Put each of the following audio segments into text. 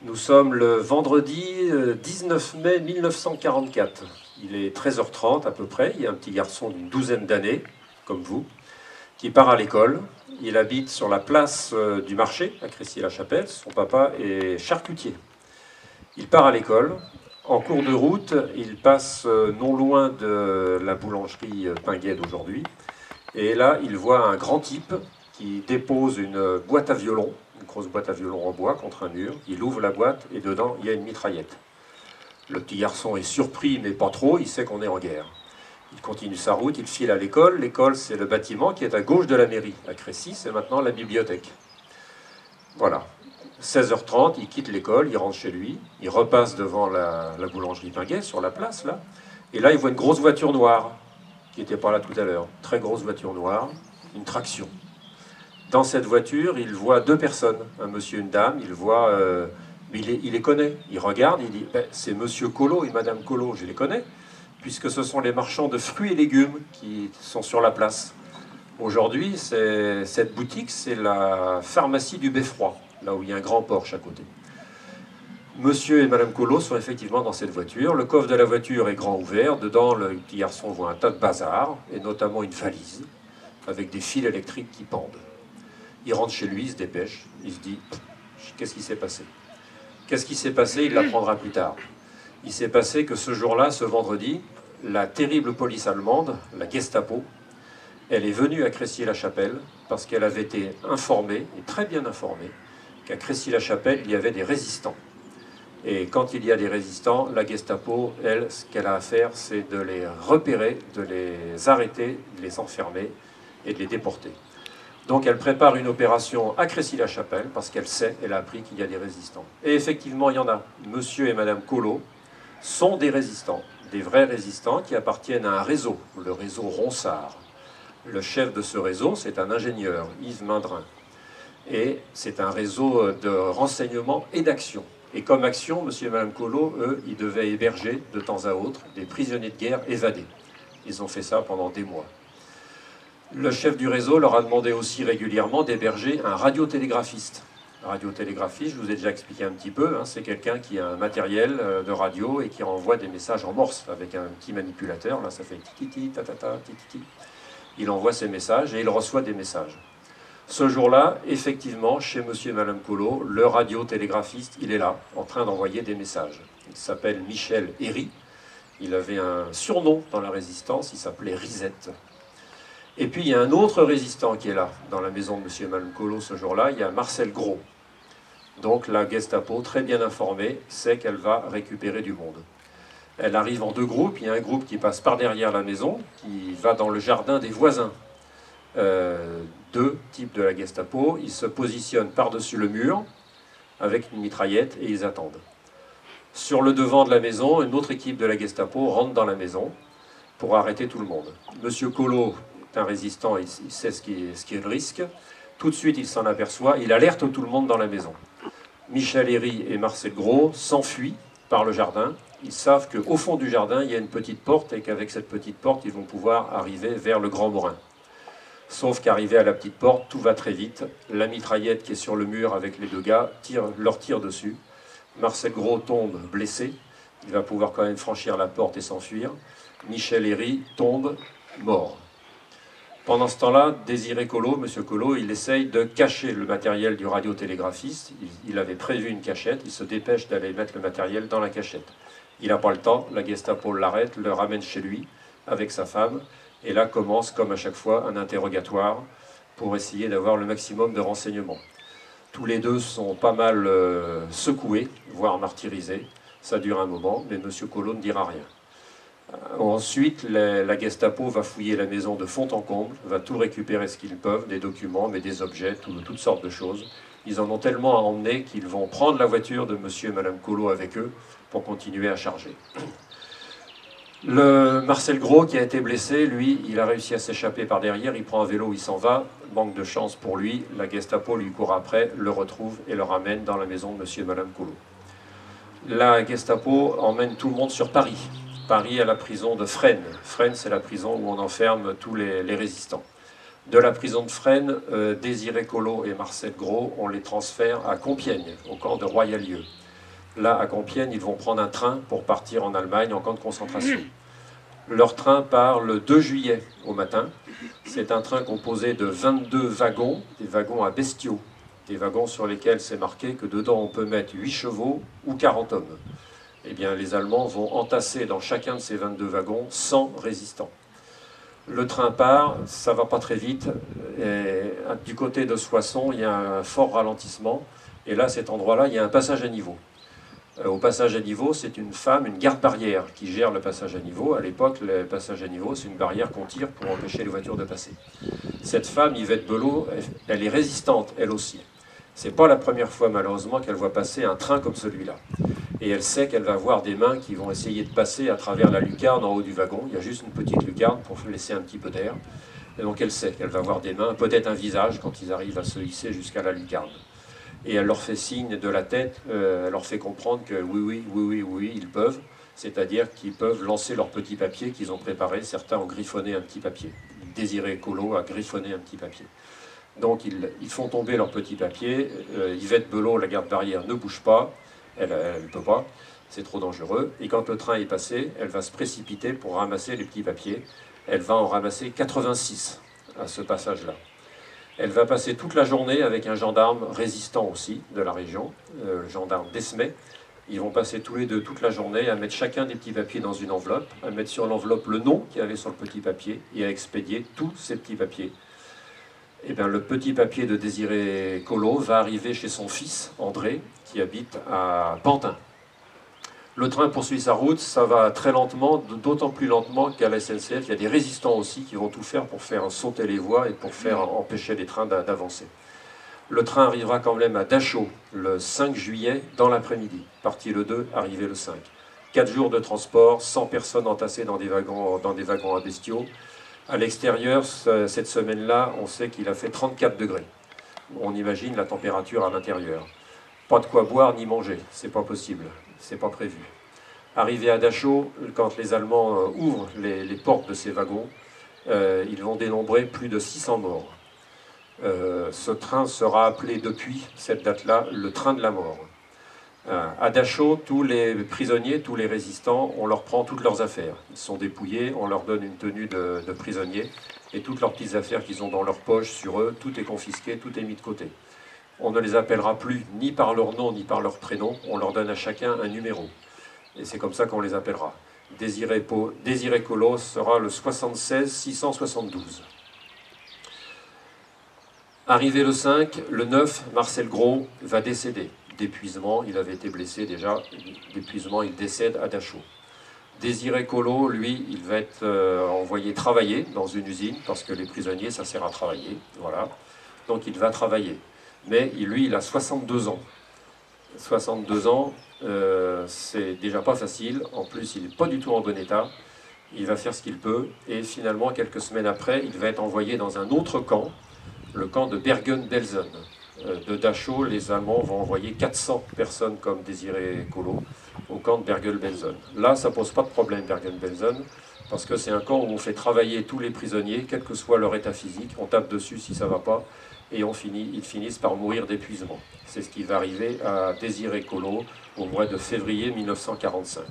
Nous sommes le vendredi 19 mai 1944. Il est 13h30 à peu près. Il y a un petit garçon d'une douzaine d'années, comme vous, qui part à l'école. Il habite sur la place du marché, à Crécy-la-Chapelle. Son papa est charcutier. Il part à l'école. En cours de route, il passe non loin de la boulangerie Pinguet d'aujourd'hui. Et là, il voit un grand type qui dépose une boîte à violon, une grosse boîte à violon en bois contre un mur. Il ouvre la boîte et dedans, il y a une mitraillette. Le petit garçon est surpris, mais pas trop, il sait qu'on est en guerre. Il continue sa route, il file à l'école. L'école, c'est le bâtiment qui est à gauche de la mairie. À Crécy, c'est maintenant la bibliothèque. Voilà. 16h30, il quitte l'école, il rentre chez lui, il repasse devant la boulangerie Pinguet, sur la place, là. Et là, il voit une grosse voiture noire, qui n'était pas là tout à l'heure. Très grosse voiture noire, une traction. Dans cette voiture, il voit deux personnes, un monsieur et une dame. Il les connaît. Il regarde, il dit ben, c'est monsieur Collot et madame Collot, je les connais, puisque ce sont les marchands de fruits et légumes qui sont sur la place. Aujourd'hui, cette boutique, c'est la pharmacie du Beffroi, là où il y a un grand Porsche à côté. Monsieur et madame Collot sont effectivement dans cette voiture. Le coffre de la voiture est grand ouvert. Dedans, le petit garçon voit un tas de bazar, et notamment une valise, avec des fils électriques qui pendent. Il rentre chez lui, il se dépêche, il se dit « Qu'est-ce qui s'est passé ?» Qu'est-ce qui s'est passé? Il l'apprendra plus tard. Il s'est passé que ce jour-là, ce vendredi, la terrible police allemande, la Gestapo, elle est venue à Crécy-la-Chapelle parce qu'elle avait été informée, et très bien informée, qu'à Crécy-la-Chapelle, il y avait des résistants. Et quand il y a des résistants, la Gestapo, elle, ce qu'elle a à faire, c'est de les repérer, de les arrêter, de les enfermer et de les déporter. Donc elle prépare une opération à Crécy-la-Chapelle parce qu'elle sait, elle a appris qu'il y a des résistants. Et effectivement, il y en a. Monsieur et madame Collot sont des résistants, des vrais résistants qui appartiennent à un réseau, le réseau Ronsard. Le chef de ce réseau, c'est un ingénieur, Yves Mindrin. Et c'est un réseau de renseignement et d'action. Et comme action, monsieur et madame Collot, eux, ils devaient héberger de temps à autre des prisonniers de guerre évadés. Ils ont fait ça pendant des mois. Le chef du réseau leur a demandé aussi régulièrement d'héberger un radiotélégraphiste. Un radiotélégraphiste, je vous ai déjà expliqué un petit peu, hein, c'est quelqu'un qui a un matériel de radio et qui envoie des messages en morse avec un petit manipulateur. Là, ça fait titi, tatata, titi. Il envoie ses messages et il reçoit des messages. Ce jour-là, effectivement, chez monsieur et madame Collot, le radiotélégraphiste, il est là, en train d'envoyer des messages. Il s'appelle Michel Herry. Il avait un surnom dans la résistance, il s'appelait Risette. Et puis il y a un autre résistant qui est là, dans la maison de monsieur et madame Collot ce jour-là, il y a Marcel Gros. Donc la Gestapo, très bien informée, sait qu'elle va récupérer du monde. Elle arrive en deux groupes, il y a un groupe qui passe par derrière la maison, qui va dans le jardin des voisins. Deux types de la Gestapo, ils se positionnent par-dessus le mur, avec une mitraillette, et ils attendent. Sur le devant de la maison, une autre équipe de la Gestapo rentre dans la maison pour arrêter tout le monde. Monsieur Collot est un résistant, il sait ce qu'il risque. Tout de suite, il s'en aperçoit, il alerte tout le monde dans la maison. Michel Herry et Marcel Gros s'enfuient par le jardin. Ils savent qu'au fond du jardin, il y a une petite porte et qu'avec cette petite porte, ils vont pouvoir arriver vers le Grand Morin. Sauf qu'arrivé à la petite porte, tout va très vite. La mitraillette qui est sur le mur avec les deux gars leur tire dessus. Marcel Gros tombe blessé. Il va pouvoir quand même franchir la porte et s'enfuir. Michel Herry tombe mort. Pendant ce temps-là, Désiré Collot, monsieur Collot, il essaye de cacher le matériel du radiotélégraphiste. Il avait prévu une cachette. Il se dépêche d'aller mettre le matériel dans la cachette. Il n'a pas le temps. La Gestapo l'arrête, le ramène chez lui avec sa femme. Et là commence, comme à chaque fois, un interrogatoire pour essayer d'avoir le maximum de renseignements. Tous les deux sont pas mal secoués, voire martyrisés. Ça dure un moment, mais M. Collot ne dira rien. Ensuite, la Gestapo va fouiller la maison de fond en comble, va tout récupérer ce qu'ils peuvent, des documents, mais des objets, toutes sortes de choses. Ils en ont tellement à emmener qu'ils vont prendre la voiture de M. et Mme Collot avec eux pour continuer à charger. Le Marcel Gros, qui a été blessé, lui, il a réussi à s'échapper par derrière, il prend un vélo, il s'en va. Manque de chance pour lui, la Gestapo lui court après, le retrouve et le ramène dans la maison de monsieur et madame Collot. La Gestapo emmène tout le monde sur Paris. Paris à la prison de Fresnes. Fresnes, c'est la prison où on enferme tous les résistants. De la prison de Fresnes, Désiré Collot et Marcel Gros, on les transfère à Compiègne, au camp de Royalieu. Là, à Compiègne, ils vont prendre un train pour partir en Allemagne en camp de concentration. Leur train part le 2 juillet au matin. C'est un train composé de 22 wagons, des wagons à bestiaux, des wagons sur lesquels c'est marqué que dedans on peut mettre 8 chevaux ou 40 hommes. Eh bien, les Allemands vont entasser dans chacun de ces 22 wagons 100 résistants. Le train part, ça ne va pas très vite. Et du côté de Soissons, il y a un fort ralentissement. Et là, cet endroit-là, il y a un passage à niveau. Au passage à niveau, c'est une femme, une garde-barrière qui gère le passage à niveau. À l'époque, le passage à niveau, c'est une barrière qu'on tire pour empêcher les voitures de passer. Cette femme, Yvette Belot, elle est résistante, elle aussi. C'est pas la première fois, malheureusement, qu'elle voit passer un train comme celui-là. Et elle sait qu'elle va voir des mains qui vont essayer de passer à travers la lucarne en haut du wagon. Il y a juste une petite lucarne pour laisser un petit peu d'air. Et donc elle sait qu'elle va voir des mains, peut-être un visage quand ils arrivent à se hisser jusqu'à la lucarne. Et elle leur fait signe de la tête, elle leur fait comprendre que oui, ils peuvent. C'est-à-dire qu'ils peuvent lancer leur petit papier qu'ils ont préparé. Certains ont griffonné un petit papier. Désiré Écolo a griffonné un petit papier. Donc ils font tomber leur petit papier. Yvette Belot, la garde-barrière, ne bouge pas. Elle ne peut pas. C'est trop dangereux. Et quand le train est passé, elle va se précipiter pour ramasser les petits papiers. Elle va en ramasser 86 à ce passage-là. Elle va passer toute la journée avec un gendarme résistant aussi de la région, le gendarme d'Esmay. Ils vont passer tous les deux toute la journée à mettre chacun des petits papiers dans une enveloppe, à mettre sur l'enveloppe le nom qu'il y avait sur le petit papier et à expédier tous ces petits papiers. Et bien, le petit papier de Désiré Collot va arriver chez son fils, André, qui habite à Pantin. Le train poursuit sa route, ça va très lentement, d'autant plus lentement qu'à la SNCF, il y a des résistants aussi qui vont tout faire pour faire sauter les voies et pour faire empêcher les trains d'avancer. Le train arrivera quand même à Dachau le 5 juillet dans l'après-midi. Parti le 2, arrivé le 5. 4 jours de transport, 100 personnes entassées dans des wagons à bestiaux. À l'extérieur, cette semaine-là, on sait qu'il a fait 34 degrés. On imagine la température à l'intérieur. Pas de quoi boire ni manger, c'est pas possible, c'est pas prévu. Arrivé à Dachau, quand les Allemands ouvrent les portes de ces wagons, ils vont dénombrer plus de 600 morts. Ce train sera appelé depuis cette date-là le train de la mort. À Dachau, tous les prisonniers, tous les résistants, on leur prend toutes leurs affaires. Ils sont dépouillés, on leur donne une tenue de prisonnier, et toutes leurs petites affaires qu'ils ont dans leur poche sur eux, tout est confisqué, tout est mis de côté. On ne les appellera plus ni par leur nom ni par leur prénom, on leur donne à chacun un numéro. Et c'est comme ça qu'on les appellera. Désiré Collot sera le 76 672. Arrivé le 5, le 9, Marcel Gros va décéder. D'épuisement, il avait été blessé déjà, d'épuisement, il décède à Dachau. Désiré Collot, lui, il va être envoyé travailler dans une usine, parce que les prisonniers, ça sert à travailler, voilà. Donc il va travailler. Mais lui, il a 62 ans. 62 ans, c'est déjà pas facile. En plus, il n'est pas du tout en bon état. Il va faire ce qu'il peut. Et finalement, quelques semaines après, il va être envoyé dans un autre camp, le camp de Bergen-Belsen. De Dachau, les Allemands vont envoyer 400 personnes comme Désiré Collot au camp de Bergen-Belsen. Là, ça pose pas de problème, Bergen-Belsen, parce que c'est un camp où on fait travailler tous les prisonniers, quel que soit leur état physique. On tape dessus si ça va pas. Et ils finissent par mourir d'épuisement. C'est ce qui va arriver à Désiré Collot au mois de février 1945.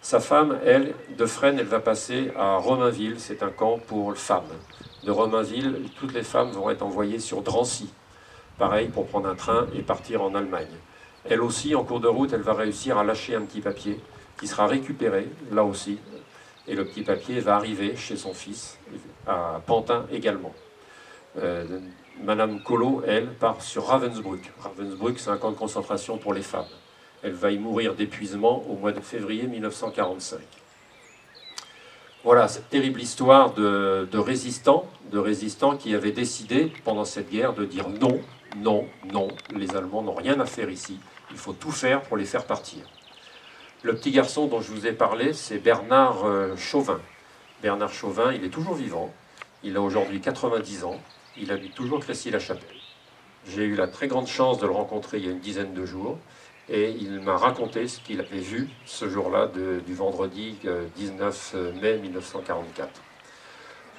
Sa femme, elle, de Fresnes, elle va passer à Romainville, c'est un camp pour femmes. De Romainville, toutes les femmes vont être envoyées sur Drancy, pareil, pour prendre un train et partir en Allemagne. Elle aussi, en cours de route, elle va réussir à lâcher un petit papier qui sera récupéré, là aussi, et le petit papier va arriver chez son fils, à Pantin également. Madame Collot, elle, part sur Ravensbrück. Ravensbrück, c'est un camp de concentration pour les femmes. Elle va y mourir d'épuisement au mois de février 1945. Voilà cette terrible histoire de résistants qui avaient décidé pendant cette guerre de dire non, non, non, les Allemands n'ont rien à faire ici, il faut tout faire pour les faire partir. Le petit garçon dont je vous ai parlé, c'est Bernard Chauvin. Bernard Chauvin, il est toujours vivant, il a aujourd'hui 90 ans. Il habite toujours Crécy-la-Chapelle. J'ai eu la très grande chance de le rencontrer il y a une dizaine de jours et il m'a raconté ce qu'il avait vu ce jour-là du vendredi 19 mai 1944.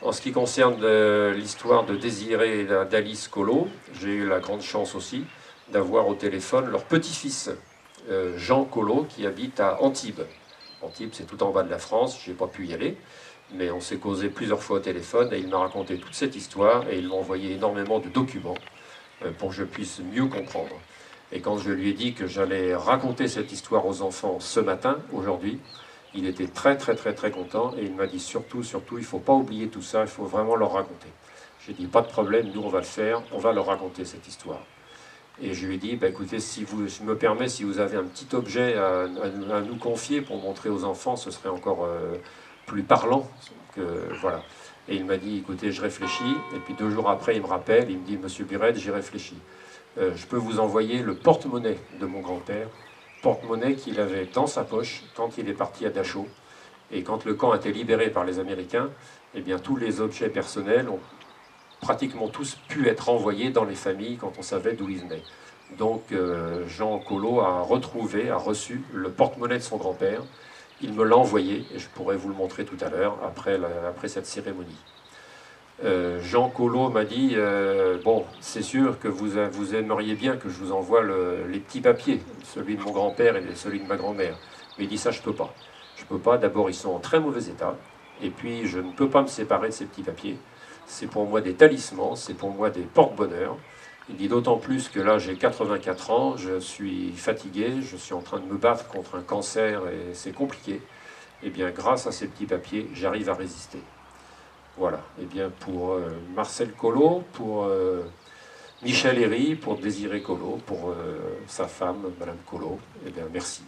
En ce qui concerne l'histoire de Désiré et d'Alice Collot, j'ai eu la grande chance aussi d'avoir au téléphone leur petit-fils, Jean Collot, qui habite à Antibes. Antibes, c'est tout en bas de la France, je n'ai pas pu y aller, mais on s'est causé plusieurs fois au téléphone et il m'a raconté toute cette histoire et il m'a envoyé énormément de documents pour que je puisse mieux comprendre. Et quand je lui ai dit que j'allais raconter cette histoire aux enfants ce matin, aujourd'hui, il était très très très très content et il m'a dit surtout, il ne faut pas oublier tout ça, il faut vraiment leur raconter. J'ai dit pas de problème, nous on va le faire, on va leur raconter cette histoire. Et je lui ai dit, bah, écoutez, si je me permets, si vous avez un petit objet à nous confier pour montrer aux enfants, ce serait encore plus parlant. Voilà. Et il m'a dit, écoutez, je réfléchis. Et puis 2 jours après, il me rappelle, il me dit, Monsieur Buret, j'ai réfléchi. Je peux vous envoyer le porte-monnaie de mon grand-père, porte-monnaie qu'il avait dans sa poche quand il est parti à Dachau. Et quand le camp a été libéré par les Américains, eh bien, tous les objets personnels ont pratiquement tous pu être envoyés dans les familles quand on savait d'où ils venaient. Donc Jean Collot a reçu le porte-monnaie de son grand-père. Il me l'a envoyé, et je pourrais vous le montrer tout à l'heure, après cette cérémonie. Jean Collot m'a dit bon, c'est sûr que vous aimeriez bien que je vous envoie les petits papiers, celui de mon grand-père et celui de ma grand-mère. Mais il dit ça, je peux pas. Je peux pas, d'abord ils sont en très mauvais état, et puis je ne peux pas me séparer de ces petits papiers. C'est pour moi des talismans, c'est pour moi des porte-bonheur. Il dit d'autant plus que là j'ai 84 ans, je suis fatigué, je suis en train de me battre contre un cancer et c'est compliqué. Et bien grâce à ces petits papiers, j'arrive à résister. Voilà, et bien pour Marcel Collot, pour Michel Herry, pour Désiré Collot, pour sa femme, Madame Collot, et bien merci.